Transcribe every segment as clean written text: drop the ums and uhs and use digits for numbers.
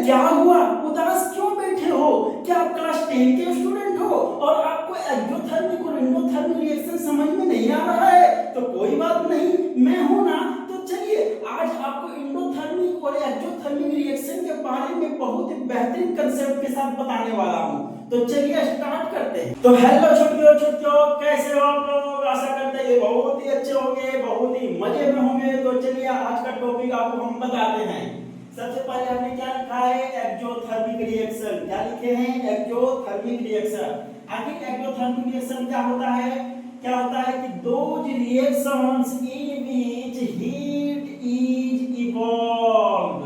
क्या हुआ, उदास क्यों बैठे हो? क्या आप क्लास 10 के स्टूडेंट हो और आपको एक्सोथर्मिक और एंडोथर्मिक रिएक्शन समझ में नहीं आ रहा है? तो कोई बात नहीं, मैं हूं ना। तो चलिए आज आपको एंडोथर्मिक और एक्सोथर्मिक रिएक्शन के बारे में बहुत ही बेहतरीन कंसेप्ट के साथ बताने वाला हूं। तो चलिए स्टार्ट करते हैं। तो हेलो छोटियों, कैसे हो आप लोग? आशा करते हैं बहुत ही अच्छे होंगे, बहुत ही मजे में होंगे। तो चलिए आज का टॉपिक आपको हम बताते हैं। सबसे पहले हमने क्या लिखा है? Exothermic reaction. क्या लिखे हैं? Exothermic reaction. आखिर एक्सोथर्मिक रिएक्शन क्या होता है? क्या होता है कि those reactions in which heat is evolved,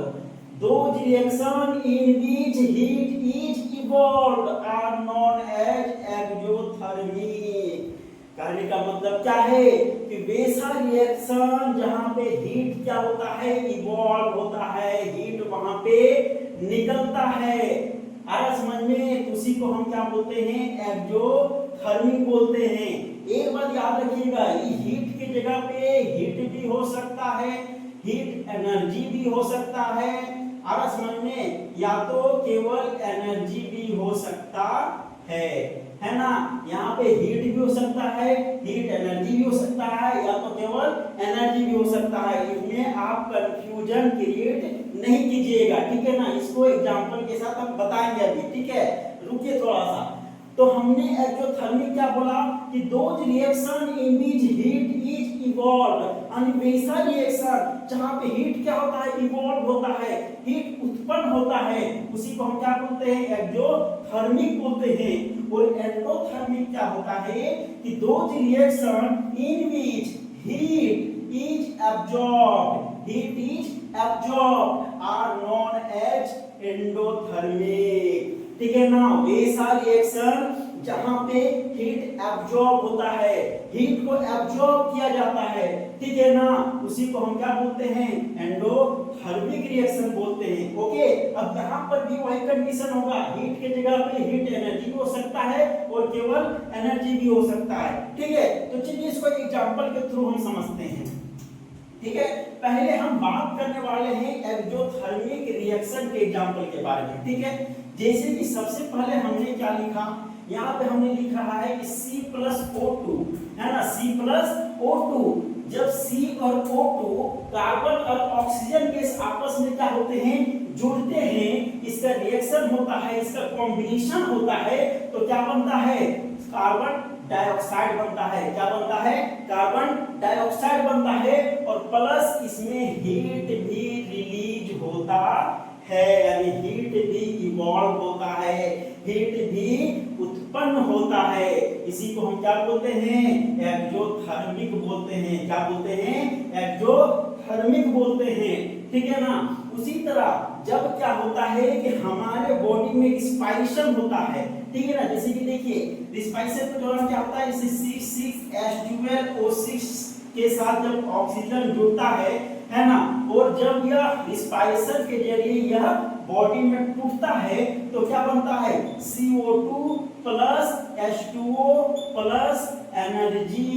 those reaction in which heat is evolved are known as exothermic. कहने का मतलब क्या है कि वैसा रिएक्शन जहां पे हीट क्या होता है? इवॉल्व होता है, हीट वहां पे निकलता है। आया समझ में? उसी को हम क्या बोलते हैं? एक्सोथर्मिक बोलते हैं। एक बात याद रखिएगा, ये हीट की जगह पे हीट भी हो सकता है, हीट एनर्जी भी हो सकता है। आया समझ में? या तो केवल एनर्जी भी हो सकता है ना। यहाँ पे हीट भी हो सकता है, हीट एनर्जी भी हो सकता है, या तो केवल एनर्जी भी हो सकता है। इसमें आप कंफ्यूजन क्रिएट नहीं कीजिएगा, ठीक है ना। इसको एग्जांपल के साथ हम बताएंगे अभी, ठीक है। रुकिए थोड़ा सा। तो हमने एक्सोथर्मिक क्या बोला कि those reaction in which heat is evolved, यानी वैसा रिएक्शन जहां पे हीट क्या होता है? इवॉल्व होता है, हीट उत्पन्न होता है, उसी को हम क्या बोलते हैं? एक्सोथर्मिक बोलते हैं। और एंडोथर्मिक क्या होता है कि those reaction in which heat is absorbed, heat is absorbed are known as endothermic, ठीक है ना। वैसा रिएक्शन जहां पे हीट एब्जॉर्ब होता है, हीट को एब्जॉर्ब किया जाता है, ठीक है ना, उसी को हम क्या बोलते हैं? एंडोथर्मिक रिएक्शन बोलते हैं। ओके, अब यहां पर भी वही कंडीशन होगा, हीट के जगह पे हीट एनर्जी भी हो सकता है और केवल एनर्जी भी हो सकता है, ठीक है। तो चलिए इसको एग्जांपल के थ्रू हम समझते हैं, ठीक है। पहले हम बात करने वाले हैं एक्सोथर्मिक रिएक्शन के एग्जांपल के बारे में, ठीक है। जैसे कि सबसे पहले हमने क्या लिखा, यहाँ पे हमने लिख रहा है कि C+O2 है ना, C+O2। जब C और O2 कार्बन और ऑक्सीजन गैस आपस में क्या होते हैं? जुड़ते हैं, इसका रिएक्शन होता है, इसका कॉम्बिनेशन होता है, तो क्या बनता है? कार्बन डाइऑक्साइड बनता है। क्या बनता है? कार्बन डाइऑक्साइड बनता है। और प्लस इसमें हीट भी रिलीज होता है, यानी हीट भी इवॉल्व होता है, हीट भी उत्पन्न होता है। इसी को हम क्या बोलते हैं? एक्सोथर्मिक बोलते हैं। क्या बोलते हैं? एक्सोथर्मिक बोलते हैं, ठीक है ना। उसी तरह जब क्या होता है कि हमारे बॉडी में रिस्पायरेशन होता है, ठीक है ना। जैसे कि देखिए रिस्पायरेशन के दौरान क्या होता है? इसे C6H12O6 के साथ जब ऑक्सीजन जुड़ता है ना, और जब यह रिस्पायरेशन के जरिए यह बॉडी में टूटता है तो क्या बनता है? CO2 plus H2O plus energy.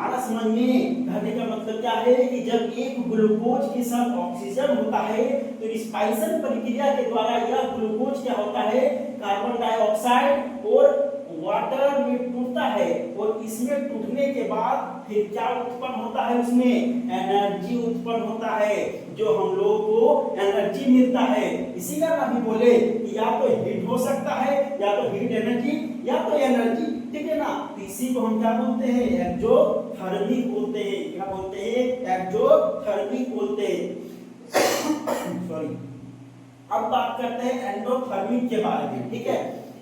आना समझ में? कहने का मतलब क्या है कि जब एक ग्लूकोज के साथ ऑक्सीजन होता है तो रिस्पायरेशन प्रक्रिया के द्वारा यह ग्लूकोज क्या होता है? कार्बन डाइऑक्साइड और वाटर में टूटता है, और इसमें टूटने के बाद फिर क्या उत्पन्न होता है? उसमें एनर्जी उत्पन्न होता है, जो हम लोग को एनर्जी मिलता है। इसी का नाम भी बोले कि या तो हीट हो सकता है, या तो हीट एनर्जी, या तो एनर्जी, ठीक है ना। इसी को हम क्या बोलते हैं? एक्सोथर्मिक बोलते हैं। क्या बोलते हैं? एक्सोथर्मिक बोलते हैं। सॉरी। अब बात करते हैं एंडोथर्मिक के बारे में, ठीक है।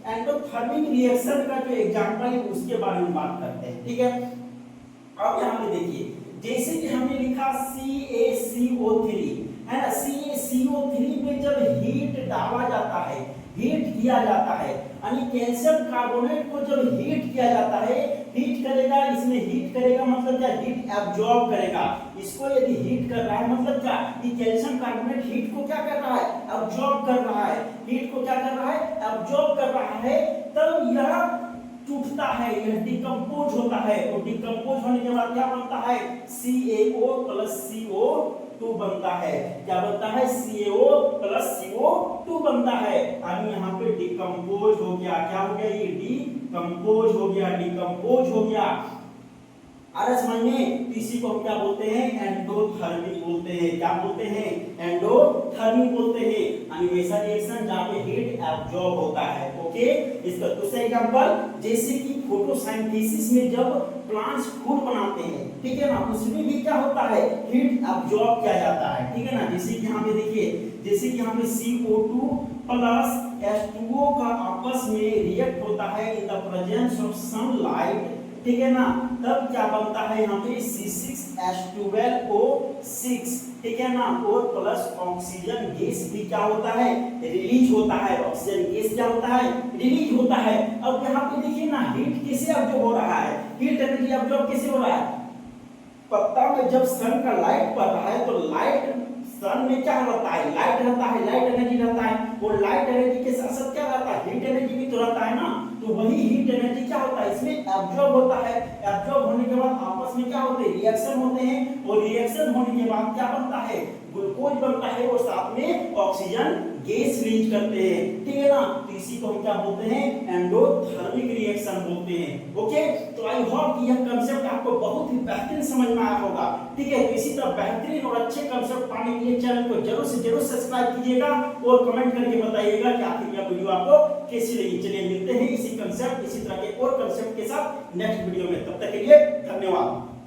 एंडोथर्मिक रिएक्शन का जो एग्जांपल है उसके बारे में बात करते हैं, ठीक है। अब यहाँ पे देखिए, जैसे कि हमने लिखा CaCO3 है ना, CaCO3 में जब हीट डाला जाता है, हीट किया जाता है, यानी कैल्शियम कार्बोनेट को जब हीट किया जाता है, हीट करेगा, इसमें हीट करेगा मतलब क्या? हीट एब्जॉर्ब करेगा। इसको यदि हीट कर रहा है मतलब क्या? ये कैल्शियम कार्बोनेट हीट को क्या कर रहा है? एब्जॉर्ब कर रहा है। हीट को क्या कर रहा है? एब्जॉर्ब कर रहा है। तब यह टूटता है, यह डिकम्पोज होता है, और डिकम्पोज होने के बाद क्या बनता है? CaO प्लस CO CO2 बनता है। क्या बनता है? CaO प्लस CO2 बनता है। अब यहाँ पे डिकम्पोज हो गया। क्या हो गया? ये डिकम्पोज हो गया, डिकम्पोज हो गया। आ रहा समझ में? तो इसी को हम क्या बोलते हैं? एंडोथर्मिक बोलते हैं। क्या बोलते हैं? एंडोथर्मिक बोलते हैं। यानी वैसा रिएक्शन जहाँ पे हीट एब्जॉर्ब होता है। ओके, इसका दूसरा एग्जांपल, जैसे कि फोटोसिंथेसिस में जब प्लांट्स फूड बनाते हैं, ठीक है ना, उसमें भी क्या होता है? हीट एब्जॉर्ब किया जाता है, ठीक है ना। जैसे कि यहाँ पे देखिए, जैसे कि यहाँ पे CO2 प्लस H2O का आपस में रिएक्ट होता है in the presence of sunlight, ठीक है ना, तब क्या बनता है? यहाँ पे C6H12O6, ठीक है ना, और प्लस ऑक्सीजन गैस भी क्या होता है? रिलीज होता है। ऑक्सीजन गैस क्या होता है? रिलीज होता है। अब यहाँ पे देखिए ना, हीट कैसे अब्जॉर्ब हो रहा है? हीट एनर्जी अब्जॉर्ब कैसे हो रहा है? पत्ता में जब सन का लाइट पड़ रहा है तो लाइट, सन में क्या रहता है? लाइट रहता है, लाइट एनर्जी रहता है, और लाइट एनर्जी के साथ साथ क्या रहता है? हीट एनर्जी भी तो रहता है ना। तो वही हीट एनर्जी क्या होता है? इसमें एब्जॉर्ब होता है। एब्जॉर्ब होने के बाद आपस में क्या होते हैं? रिएक्शन होते हैं, और रिएक्शन होने के बाद क्या बनता है? ग्लूकोज बनता है, और साथ में ऑक्सीजन गैस रिलीज करते हैं, ठीक है ना। तो इसी को हम क्या बोलते हैं? एंडोथर्मिक रिएक्शन बोलते हैं। ओके, तो आई होप कि यह कांसेप्ट आपको बहुत ही बेहतरीन समझ में आया होगा, ठीक है। तो इसी तरह बेहतरीन और अच्छे कांसेप्ट पाने के लिए चैनल को जरूर से जरूर सब्सक्राइब कीजिएगा, और कमेंट करके बताइएगा कि आखिर यह वीडियो आपको कैसी लगी। चलिए मिलते हैं इसी कांसेप्ट, इसी तरह के और कांसेप्ट के साथ नेक्स्ट वीडियो में। तब तक के लिए धन्यवाद।